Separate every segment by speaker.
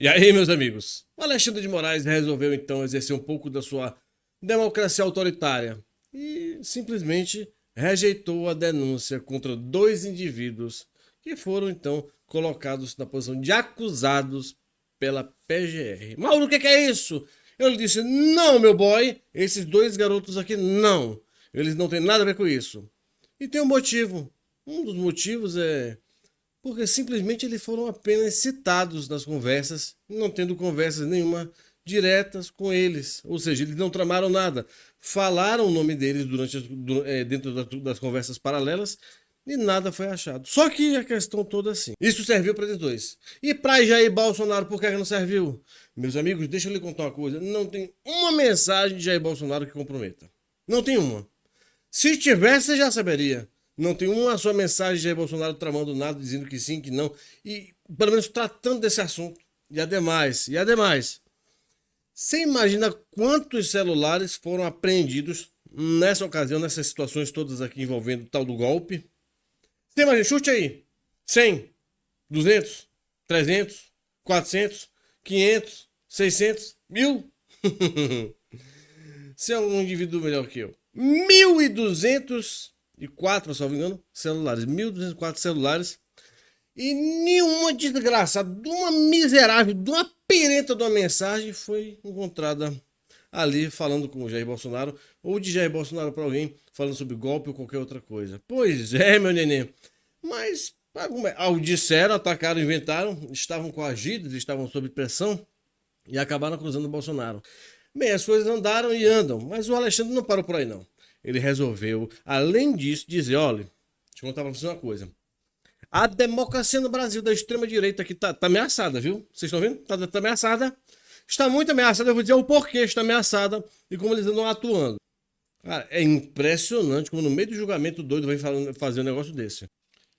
Speaker 1: E aí, meus amigos? O Alexandre de Moraes resolveu então exercer um pouco da sua democracia autoritária e simplesmente rejeitou a denúncia contra dois indivíduos que foram então colocados na posição de acusados pela PGR. Mauro, o que é isso? Eu lhe disse: não, meu boy, esses dois garotos aqui não. Eles não têm nada a ver com isso. E tem um motivo. Um dos motivos é porque simplesmente eles foram apenas citados nas conversas, não tendo conversas nenhuma diretas com eles. Ou seja, eles não tramaram nada. Falaram o nome deles dentro das conversas paralelas e nada foi achado. Só que a questão toda é assim. Isso serviu para eles dois. E para Jair Bolsonaro, por que não serviu? Meus amigos, deixa eu lhe contar uma coisa. Não tem uma mensagem de Jair Bolsonaro que comprometa. Não tem uma. Se tivesse, você já saberia. Não tem uma só mensagem de Jair Bolsonaro tramando nada, dizendo que sim, que não. E pelo menos tratando desse assunto. E ademais, você imagina quantos celulares foram apreendidos nessa ocasião, nessas situações todas aqui envolvendo o tal do golpe? Você imagina, chute aí. 100, 200, 300, 400, 500, 600, 1000. Você é um indivíduo melhor que eu. 1.204, se não me engano, celulares. 1.204 celulares. E nenhuma desgraçada, de uma miserável, de uma pereta de uma mensagem foi encontrada ali falando com o Jair Bolsonaro, ou de Jair Bolsonaro para alguém falando sobre golpe ou qualquer outra coisa. Pois é, meu neném. Mas, ao disseram, atacaram, inventaram, estavam coagidos, estavam sob pressão e acabaram acusando o Bolsonaro. Bem, as coisas andaram e andam, mas o Alexandre não parou por aí não. Ele resolveu, além disso, dizer: olha, deixa eu contar pra você uma coisa. A democracia no Brasil da extrema-direita aqui tá ameaçada, viu? Vocês estão vendo? Tá ameaçada. Está muito ameaçada. Eu vou dizer o porquê está ameaçada e como eles andam atuando. Cara, é impressionante como no meio do julgamento doido vai fazer um negócio desse.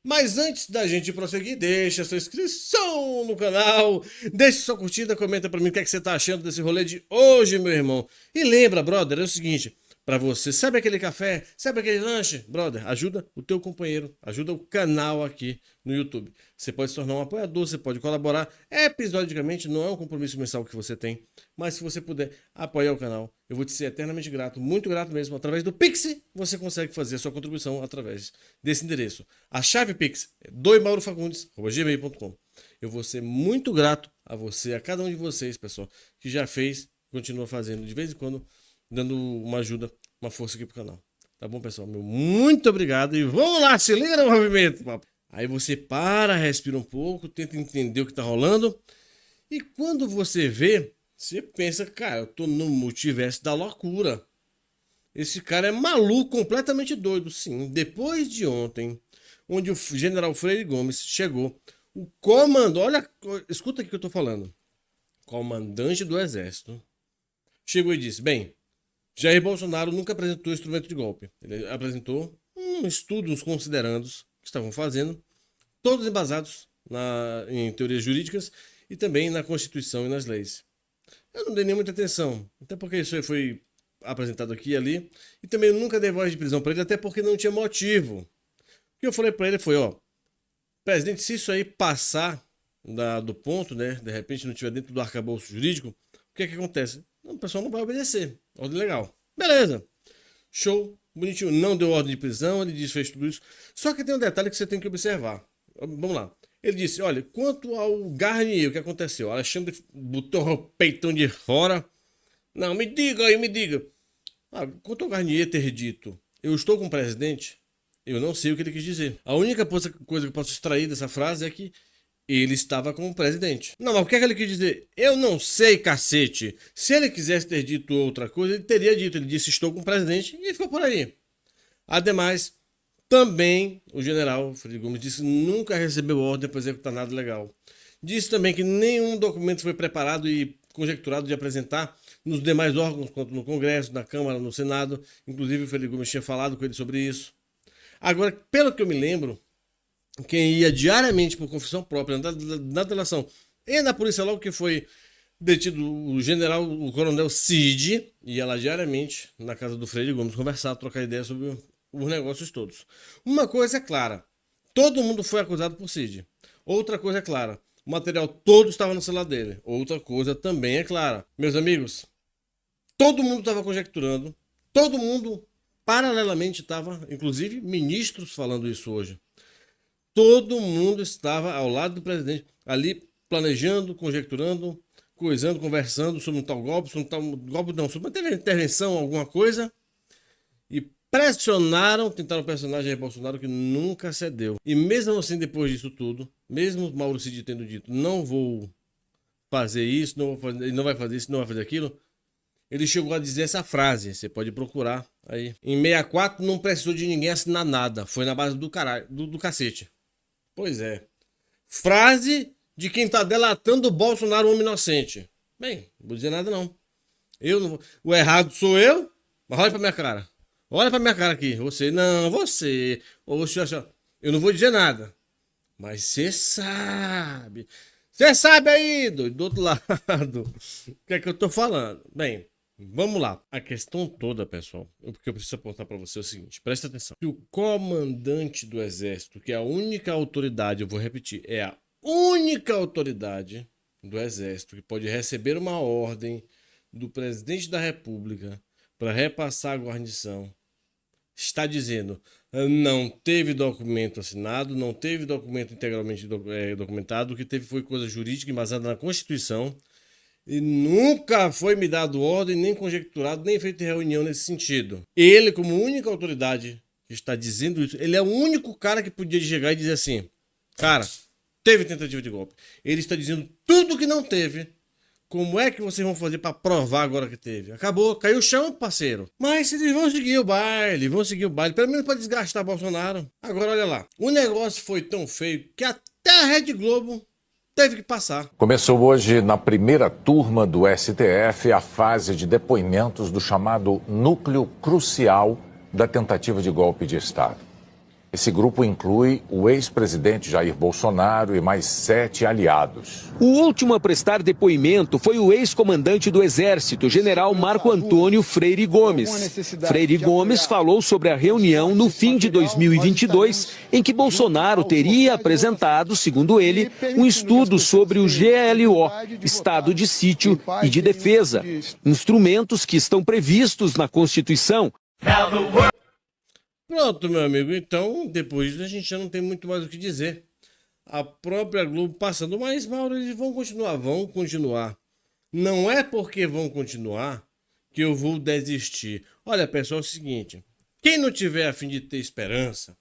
Speaker 1: Mas antes da gente prosseguir, deixa sua inscrição no canal, deixa sua curtida, comenta pra mim o que você tá achando desse rolê de hoje, meu irmão. E lembra, brother, é o seguinte, pra você, sabe aquele café, sabe aquele lanche? Brother, ajuda o teu companheiro, ajuda o canal aqui no YouTube. Você pode se tornar um apoiador, você pode colaborar episodicamente, não é um compromisso mensal que você tem, mas se você puder apoiar o canal, eu vou te ser eternamente grato, muito grato mesmo. Através do Pix, você consegue fazer a sua contribuição através desse endereço. A chave Pix é doimaurofagundes@gmail.com. Eu vou ser muito grato a você, a cada um de vocês, pessoal, que já fez, continua fazendo de vez em quando, dando uma ajuda, uma força aqui pro canal. Tá bom, pessoal? Meu muito obrigado e vamos lá, se liga no movimento, papo. Aí você para, respira um pouco, tenta entender o que tá rolando. E quando você vê, você pensa: cara, eu tô no multiverso da loucura. Esse cara é maluco, completamente doido. Sim, depois de ontem, onde o general Freire Gomes chegou, o comando, olha, escuta aqui o que eu tô falando. Comandante do exército chegou e disse: bem, Jair Bolsonaro nunca apresentou instrumento de golpe. Ele apresentou um estudo, uns considerandos que estavam fazendo, todos embasados em teorias jurídicas e também na Constituição e nas leis. Eu não dei nem muita atenção, até porque isso aí foi apresentado aqui e ali, e também eu nunca dei voz de prisão para ele, até porque não tinha motivo. O que eu falei para ele foi: ó, presidente, se isso aí passar do ponto, né, de repente não estiver dentro do arcabouço jurídico, o que é que acontece? O pessoal não vai obedecer. Ordem legal. Beleza. Show. Bonitinho. Não deu ordem de prisão, ele desfez tudo isso. Só que tem um detalhe que você tem que observar. Vamos lá. Ele disse: olha, quanto ao Garnier, o que aconteceu? O Alexandre botou o peitão de fora. Não, me diga aí, me diga. Quanto ao Garnier ter dito: eu estou com o presidente, eu não sei o que ele quis dizer. A única coisa que eu posso extrair dessa frase é que ele estava com o presidente. Não, mas o que é que ele quis dizer? Eu não sei, cacete. Se ele quisesse ter dito outra coisa, ele teria dito. Ele disse: estou com o presidente, e ficou por aí. Ademais, também o general Freire Gomes disse que nunca recebeu ordem para executar nada legal. Disse também que nenhum documento foi preparado e conjecturado de apresentar nos demais órgãos, quanto no Congresso, na Câmara, no Senado. Inclusive o Freire Gomes tinha falado com ele sobre isso. Agora, pelo que eu me lembro, quem ia diariamente por confissão própria na delação e na polícia, logo que foi detido o general, o coronel Cid, ia lá diariamente na casa do Freire Gomes conversar, trocar ideia sobre os negócios todos. Uma coisa é clara: todo mundo foi acusado por Cid. Outra coisa é clara: O material todo estava no celular dele. Outra coisa também é clara. Meus amigos, todo mundo estava conjecturando, todo mundo paralelamente estava, inclusive ministros falando isso hoje. Todo mundo estava ao lado do presidente, ali planejando, conjecturando, coisando, conversando sobre um tal golpe, sobre um tal golpe, não, sobre uma intervenção, alguma coisa, e pressionaram, tentaram pressionar Jair Bolsonaro, que nunca cedeu. E mesmo assim, depois disso tudo, mesmo Mauro Cid tendo dito, não vou fazer isso, não, vou fazer, não vai fazer isso, não vai fazer aquilo, ele chegou a dizer essa frase, você pode procurar aí. Em 64 não precisou de ninguém assinar nada, foi na base do caralho, do cacete. Pois é. Frase de quem tá delatando o Bolsonaro, um homem inocente. Bem, não vou dizer nada não. Eu não vou... O errado sou eu, mas olha pra minha cara. Olha pra minha cara aqui. Você, não, você. Eu não vou dizer nada. Mas você sabe. Você sabe aí, do outro lado. O que é que eu tô falando? Bem, vamos lá. A questão toda, pessoal, porque eu preciso apontar para você o seguinte, presta atenção. Que o comandante do exército, que é a única autoridade, eu vou repetir, é a única autoridade do exército que pode receber uma ordem do presidente da república para repassar a guarnição, está dizendo, não teve documento assinado, não teve documento integralmente documentado, o que teve foi coisa jurídica embasada na Constituição, e nunca foi me dado ordem, nem conjecturado, nem feito reunião nesse sentido. Ele, como única autoridade que está dizendo isso, ele é o único cara que podia chegar e dizer assim, cara, teve tentativa de golpe. Ele está dizendo tudo que não teve. Como é que vocês vão fazer para provar agora que teve? Acabou, caiu o chão, parceiro. Mas eles vão seguir o baile, pelo menos para desgastar Bolsonaro. Agora olha lá, o negócio foi tão feio que até a Rede Globo teve que passar.
Speaker 2: Começou hoje, na primeira turma do STF, a fase de depoimentos do chamado núcleo crucial da tentativa de golpe de Estado. Esse grupo inclui o ex-presidente Jair Bolsonaro e mais 7 aliados.
Speaker 3: O último a prestar depoimento foi o ex-comandante do Exército, general Marco Antônio Freire Gomes. Freire Gomes falou sobre a reunião no fim de 2022, em que Bolsonaro teria apresentado, segundo ele, um estudo sobre o GLO, Estado de Sítio e de Defesa, instrumentos que estão previstos na Constituição.
Speaker 1: Pronto, meu amigo. Então, depois disso, a gente já não tem muito mais o que dizer. A própria Globo passando, mas, Mauro, eles vão continuar. Vão continuar. Não é porque vão continuar que eu vou desistir. Olha, pessoal, é o seguinte. Quem não tiver a fim de ter esperança,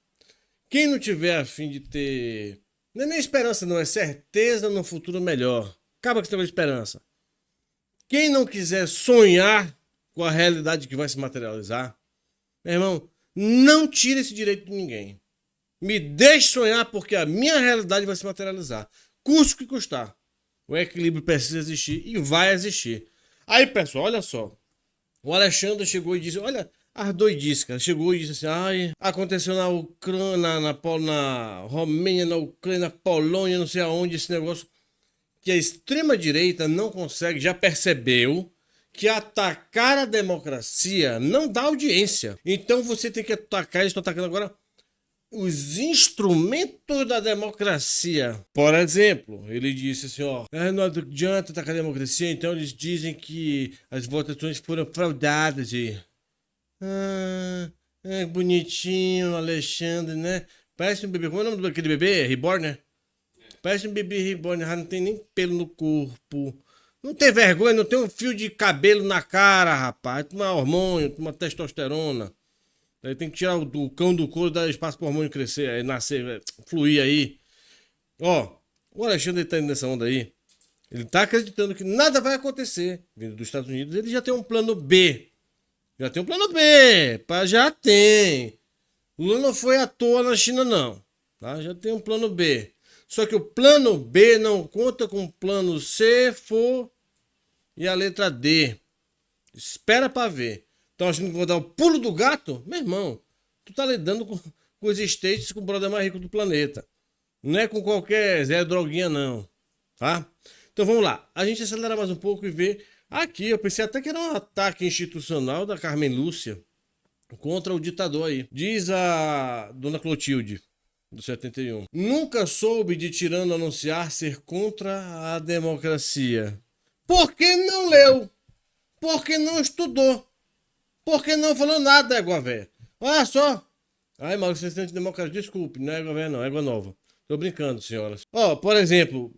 Speaker 1: quem não tiver a fim de ter... Não é nem esperança, não. É certeza no futuro melhor. Acaba com esse negócio de esperança. Quem não quiser sonhar com a realidade que vai se materializar, meu irmão, não tire esse direito de ninguém. Me deixe sonhar porque a minha realidade vai se materializar. Custe o que custar. O equilíbrio precisa existir e vai existir. Aí, pessoal, olha só. O Alexandre chegou e disse, olha, as doidices, cara. Chegou e disse assim, ai, aconteceu na Ucrânia, na Romênia, na Ucrânia, na Polônia, não sei aonde, esse negócio. Que a extrema-direita não consegue, já percebeu que atacar a democracia não dá audiência. Então você tem que atacar, eles estão atacando agora os instrumentos da democracia. Por exemplo, ele disse assim, ó, não adianta atacar a democracia, então eles dizem que as votações foram fraudadas. Bonitinho, Alexandre, né? Parece um bebê, como é o nome daquele bebê? Reborn, né? Parece um bebê reborn, não tem nem pelo no corpo. Não tem vergonha, não tem um fio de cabelo na cara, rapaz. Toma hormônio, toma testosterona. Aí tem que tirar o cão do couro e dar espaço pro hormônio crescer, aí nascer, fluir aí. Ó, o Alexandre tá indo nessa onda aí. Ele tá acreditando que nada vai acontecer. Vindo dos Estados Unidos, ele já tem um plano B. Já tem. Lula não foi à toa na China, não. Tá? Já tem um plano B. Só que o plano B não conta com o plano C, for e a letra D. Espera pra ver. Estão achando que vou dar o pulo do gato? Meu irmão, tu tá lidando com os States, com o brother mais rico do planeta. Não é com qualquer Zé Droguinha, não. Tá? Então vamos lá. A gente acelera mais um pouco e vê. Aqui, eu pensei até que era um ataque institucional da Carmen Lúcia contra o ditador aí. Diz a dona Clotilde. do 71. Nunca soube de tirano anunciar ser contra a democracia. Porque não leu. Porque não estudou. Porque não falou nada, égua velha. Olha só. Ai, Mauro, você sente democracia? Desculpe, não é égua velha não, é égua nova. Tô brincando, senhoras. Ó, por exemplo,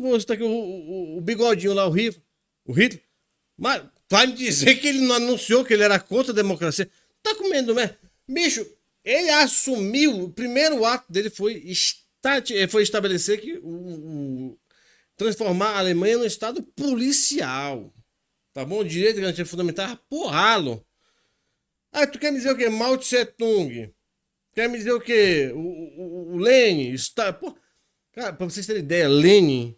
Speaker 1: vou citar aqui o bigodinho lá, o Hitler. Mas vai me dizer que ele não anunciou que ele era contra a democracia? Tá comendo, né? Bicho, ele assumiu, o primeiro ato dele foi estabelecer que transformar a Alemanha num estado policial. Tá bom? O direito de garantia fundamental, porrá-lo. Aí tu quer me dizer o quê? Mao Tse Tung. Quer me dizer o quê? O Lenin. Pô, cara, pra vocês terem ideia, Lenin,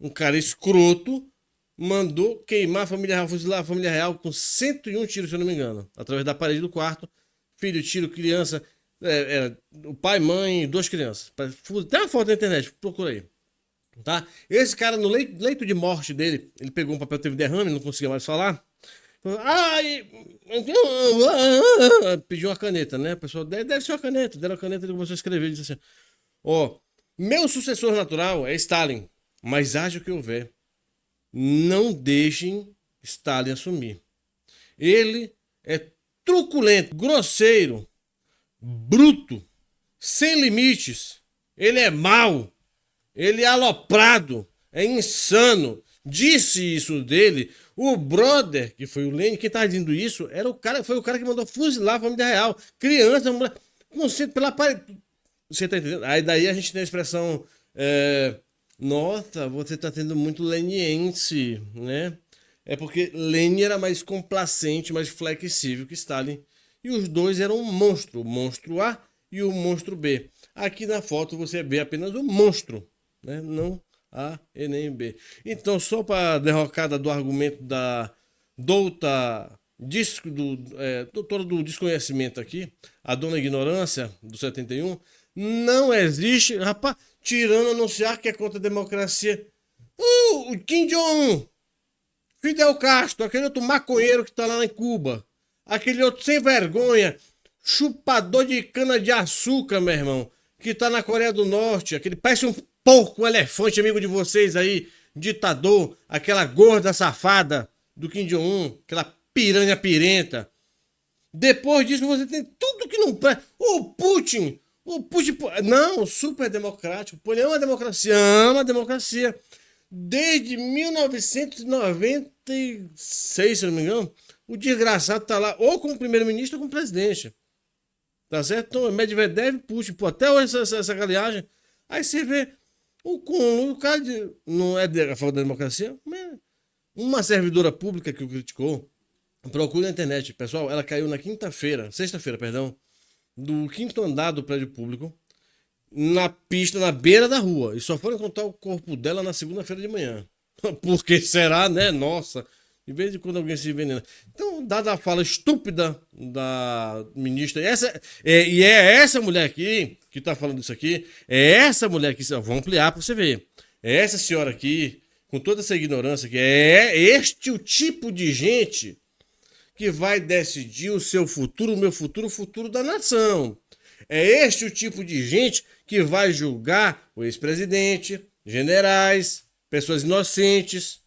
Speaker 1: um cara escroto, mandou queimar a família real, fuzilar a família real com 101 tiros, se eu não me engano. Através da parede do quarto. Filho, tiro, criança. O pai, mãe, 2 crianças. Tem uma foto na internet, procura aí. Tá? Esse cara, no leito de morte dele, ele pegou um papel, teve derrame, não conseguia mais falar. Pediu uma caneta, né? A pessoa deve ser uma caneta. Deram a caneta, ele começou a escrever. Disse assim: meu sucessor natural é Stalin, mas haja o que houver, não deixem Stalin assumir. Ele é truculento, grosseiro, bruto, sem limites. Ele é mau. Ele é aloprado, é insano. Disse isso dele o brother, que foi o Lenin, quem estava dizendo isso, foi o cara que mandou fuzilar a família real. Criança, mulher, conceito pela parede. Você tá entendendo? Aí daí a gente tem a expressão, nossa, você tá tendo muito leniense, né? É porque Lenin era mais complacente, mais flexível que Stalin. E os dois eram um monstro, o monstro A e o monstro B. Aqui na foto você vê apenas o monstro, né? Não A e nem B. Então, só para derrocada do argumento da doutora do desconhecimento aqui, a dona ignorância do 71, não existe, rapaz, tirando anunciar que é contra a democracia. O Kim Jong-un, Fidel Castro, aquele outro maconheiro que tá lá em Cuba, aquele outro sem vergonha, chupador de cana de açúcar, meu irmão, que tá na Coreia do Norte, aquele parece um porco, um elefante, amigo de vocês aí, ditador, aquela gorda safada do Kim Jong-un, aquela piranha pirenta. Depois disso você tem tudo que não presta. O Putin, não, super democrático, ele ama a democracia. Desde 1996, se eu não me engano, o desgraçado tá lá ou como primeiro-ministro ou como presidente. Tá certo? Então, Medvedev, Putin, até hoje essa galeagem. Aí você vê o cara não é a favor da democracia, mas uma servidora pública que o criticou, procure na internet, pessoal, ela caiu na sexta-feira, do 5º andar do prédio público, na pista, na beira da rua, e só foram encontrar o corpo dela na segunda-feira de manhã. Por que será, né? Nossa, de vez em quando alguém se envenena. Então, dada a fala estúpida da ministra, e é essa mulher aqui que tá falando isso aqui, é essa mulher aqui, vamos ampliar para você ver, é essa senhora aqui, com toda essa ignorância, que é este o tipo de gente que vai decidir o seu futuro, o meu futuro, o futuro da nação. É este o tipo de gente que vai julgar o ex-presidente, generais, pessoas inocentes.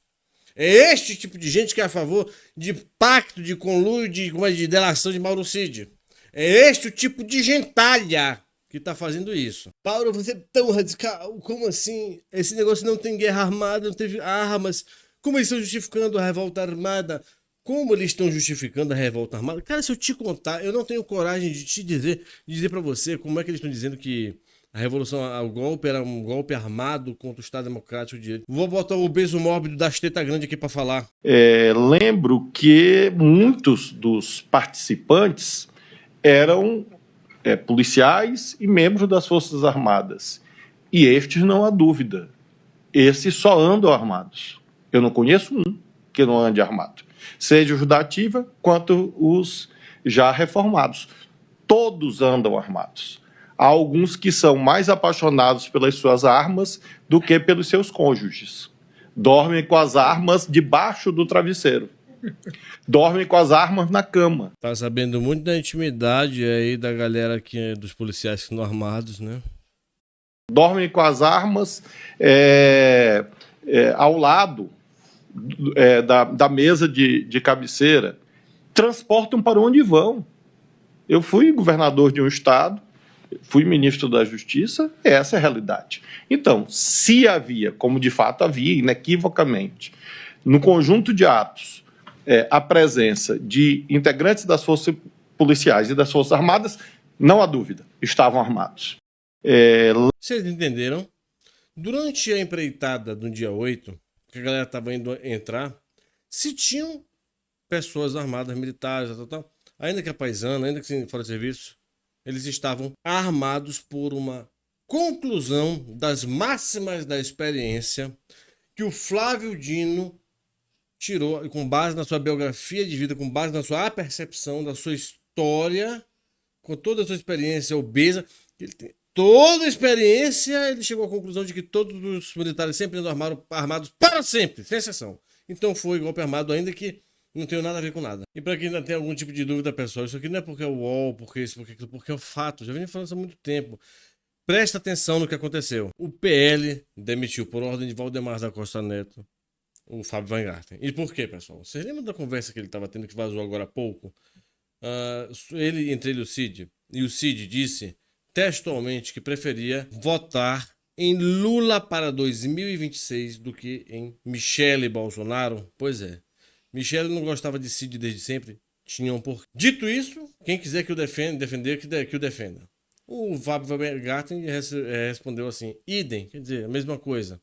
Speaker 1: É este tipo de gente que é a favor de pacto, de conluio, de delação de Mauro Cid. É este o tipo de gentalha que tá fazendo isso. Paulo, você é tão radical, como assim? Esse negócio não tem guerra armada, não teve armas. Como eles estão justificando a revolta armada? Como eles estão justificando a revolta armada? Cara, se eu te contar, eu não tenho coragem de te dizer pra você como é que eles estão dizendo que a revolução ao golpe era um golpe armado contra o Estado Democrático de Direito. Vou botar o obeso mórbido das tetas grandes aqui pra falar.
Speaker 4: Lembro que muitos dos participantes eram policiais e membros das Forças Armadas. E estes, não há dúvida, esses só andam armados. Eu não conheço um que não ande armado. Seja os da ativa, quanto os já reformados. Todos andam armados. Há alguns que são mais apaixonados pelas suas armas do que pelos seus cônjuges. Dormem com as armas debaixo do travesseiro. Dormem com as armas na cama.
Speaker 1: Tá sabendo muito da intimidade aí da galera que, dos policiais que estão armados, né?
Speaker 4: Dormem com as armas ao lado da mesa de cabeceira. Transportam para onde vão. Eu fui governador de um estado, fui ministro da Justiça, essa é a realidade. Então, se havia, como de fato havia, inequivocamente, no conjunto de atos, a presença de integrantes das forças policiais e das forças armadas, não há dúvida, estavam armados.
Speaker 1: Vocês entenderam? Durante a empreitada do dia 8, que a galera estava indo entrar, se tinham pessoas armadas, militares, tal, ainda que a paisana, ainda que fora de serviço, eles estavam armados por uma conclusão das máximas da experiência que o Flávio Dino tirou, com base na sua biografia de vida, com base na sua apercepção da sua história, com toda a sua experiência obesa, ele tem toda a experiência, ele chegou à conclusão de que todos os militares sempre andam armados para sempre, sem exceção. Então foi golpe armado, ainda que não tenha nada a ver com nada. E para quem ainda tem algum tipo de dúvida, pessoal, isso aqui não é porque é o UOL, porque isso, porque aquilo, porque é o fato. Já venho falando isso há muito tempo. Presta atenção no que aconteceu. O PL demitiu por ordem de Valdemar da Costa Neto o Fábio Weingarten. E por quê, pessoal? Vocês lembram da conversa que ele estava tendo, que vazou agora há pouco? Entre ele e o Cid. E o Cid disse textualmente que preferia votar em Lula para 2026 do que em Michele Bolsonaro. Pois é. Michele não gostava de Cid desde sempre. Tinha um porquê. Dito isso, quem quiser que o defender, que o defenda. O Fábio Weingarten respondeu assim, idem, quer dizer, a mesma coisa.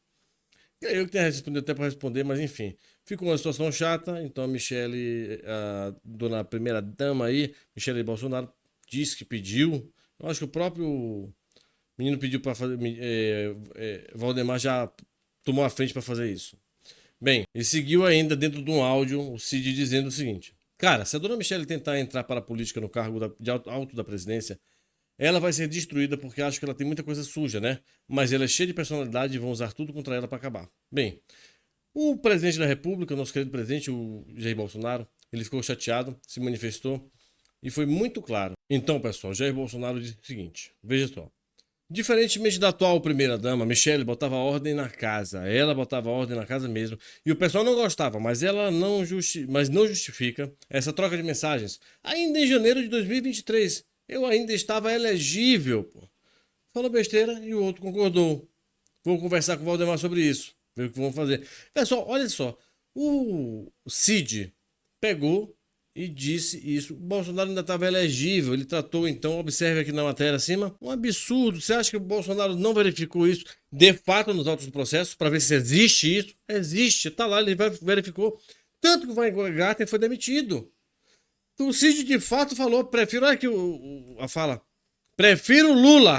Speaker 1: Eu que tenho respondido até para responder, mas enfim. Ficou uma situação chata, então a Michele, a dona primeira dama aí, Michele Bolsonaro, disse que pediu. Eu acho que o próprio menino pediu para fazer. Valdemar já tomou a frente para fazer isso. Bem, e seguiu ainda dentro de um áudio o Cid dizendo o seguinte: cara, se a dona Michele tentar entrar para a política no cargo de alto da presidência, ela vai ser destruída porque acho que ela tem muita coisa suja, né? Mas ela é cheia de personalidade e vão usar tudo contra ela para acabar. Bem, o presidente da República, nosso querido presidente, o Jair Bolsonaro, ele ficou chateado, se manifestou e foi muito claro. Então, pessoal, Jair Bolsonaro disse o seguinte: veja só. Diferentemente da atual primeira-dama, Michele botava ordem na casa. Ela botava ordem na casa mesmo. E o pessoal não gostava, mas ela não justifica essa troca de mensagens. Ainda em janeiro de 2023, eu ainda estava elegível, pô. Falou besteira e o outro concordou. Vou conversar com o Valdemar sobre isso. Ver o que vão fazer. Pessoal, olha só. O Cid pegou e disse isso. O Bolsonaro ainda estava elegível. Ele tratou, então, observe aqui na matéria acima, um absurdo. Você acha que o Bolsonaro não verificou isso de fato nos autos do processo para ver se existe isso? Existe, tá lá, ele verificou. Tanto que o Weingarten foi demitido. Então, o Cid de fato falou, prefiro, olha aqui a fala, prefiro Lula,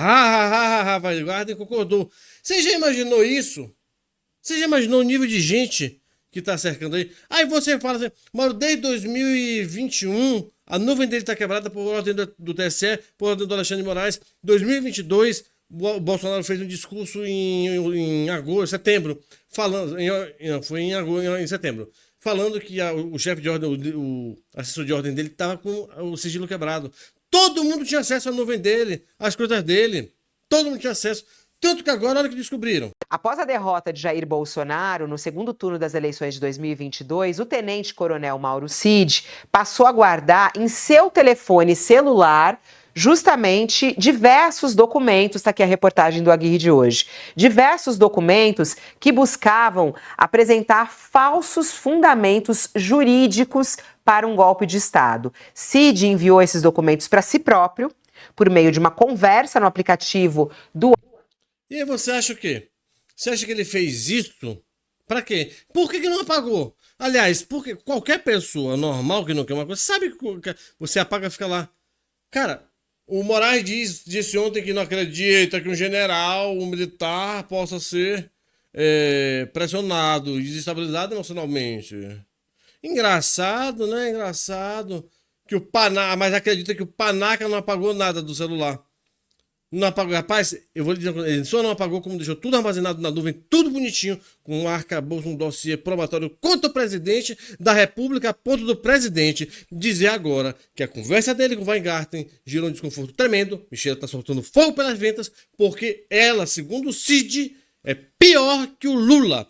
Speaker 1: Weingarten concordou. Você já imaginou isso? Você já imaginou o nível de gente que tá cercando aí? Aí você fala assim, Mauro, desde 2021, a nuvem dele tá quebrada por ordem do TSE, por ordem do Alexandre de Moraes. 2022, o Bolsonaro fez um discurso em agosto, setembro, falando, foi em setembro, falando que o chefe de ordem, o assessor de ordem dele tava com o sigilo quebrado. Todo mundo tinha acesso à nuvem dele, às coisas dele. Todo mundo tinha acesso. Tanto que agora, olha o que descobriram.
Speaker 5: Após a derrota de Jair Bolsonaro no segundo turno das eleições de 2022, o tenente-coronel Mauro Cid passou a guardar em seu telefone celular justamente diversos documentos, está aqui a reportagem do Aguirre de hoje, diversos documentos que buscavam apresentar falsos fundamentos jurídicos para um golpe de Estado. Cid enviou esses documentos para si próprio, por meio de uma conversa no aplicativo do...
Speaker 1: E aí você acha o quê? Você acha que ele fez isso? Pra quê? Por que não apagou? Aliás, porque qualquer pessoa normal que não quer uma coisa, sabe que você apaga e fica lá. Cara, o Moraes disse ontem que não acredita que um general, um militar possa ser pressionado e desestabilizado emocionalmente. Engraçado, né? Engraçado que o Panaca, mas acredita que o Panaca não apagou nada do celular. Não apagou, rapaz, eu vou lhe dizer, ele só não apagou como deixou tudo armazenado na nuvem, tudo bonitinho, com um arcabouço, um dossiê probatório contra o presidente da República, a ponto do presidente dizer agora que a conversa dele com o Weingarten gerou um desconforto tremendo. Michelle tá soltando fogo pelas ventas, porque ela, segundo o Cid, é pior que o Lula.